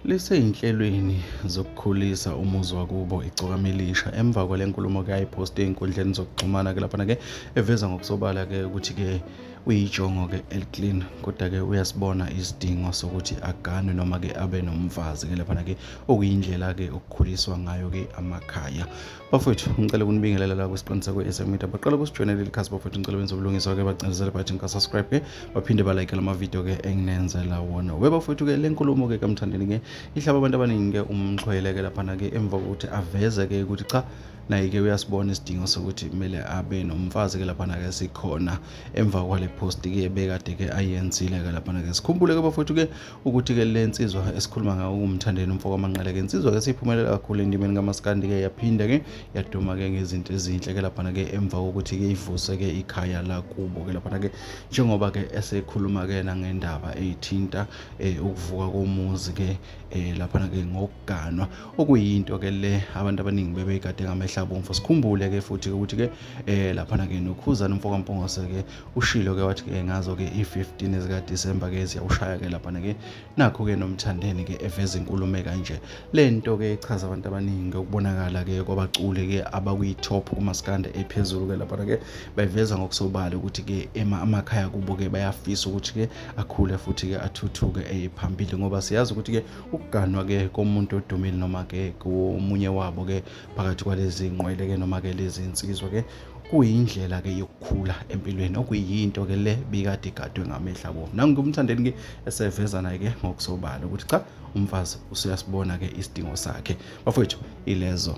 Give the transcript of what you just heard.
Liseyinhlelweni zokukhulisa umuzi wakubo igcokama elisha emva kwale nkulumo ayiphoste ey'nkundleni zokuxhumana laphana eveza ngokusobala ukuthi uyijongo eli-clean kodwa uyasibona isidingo sokuthi aganwe noma abe nomfazi laphana okuyindlela okukhuliswa ngayo amakhaya. Bafowethu ngicela ukunibingelela la kwisiqinisa kwe-SM Media. Baqala ukusijoyinela leli khasi bafowethu, ngicela benze ubulungiswa bagcinezele button ka-subscribe baphinde balike lama video enginenzela wona. Bafowethu le nkulumo kaMthandeni ihlaba abantu abaningi umxhwele laphana emva kokuthi aveze ukuthi cha naye uyasibona isidingo sokuthi kumele abe nomfazi laphana sikhona emva kwale post bekade ayenzile laphana sikhumbule bafowethu ukuthi le nsizwa esikhuluma ngayo uMthandeni umfoko waManqele insizwa siphumelela kakhulu endimeni kaMaskandi yaphinda yaduma ngezinto ezinhle laphana emva kokuthi ivuse ikhaya la kubo laphana njengoba esekhuluma nangendaba ezithinta ukuvuka komuzi laphana ngokuganwa okuyinto le abantu abaningi bebekade ngamehla bomfo. Sikhumbule futhi ukuthi laphana noKhuzani umfoko kaMpungose ushilo wathi ngazo i-15 zika December ziyawushaya laphana nakho noMthandeni eveza inkulumo kanje. Lento ichaza abantu abaningi ukubonakala kwabaculi abakwi-top kumaskanda ephezulu laphana bayiveza ngokusobala ukuthi amakhaya kubo bayafisa ukuthi akhule futhi athuthuke phambili ngoba siyazi ukuthi ukuganwa komuntu odumile noma komunye wabo phakathi kwalezi nqwele noma lezi insizwa kuyindlela yokukhula empilweni okuyinto le bikade igadwe ngamehla bo. Nangumthandeni eseveza naye ngokusobala ukuthi cha umfazi usuyasibona isidingo sakhe. Bafowethu ilezo.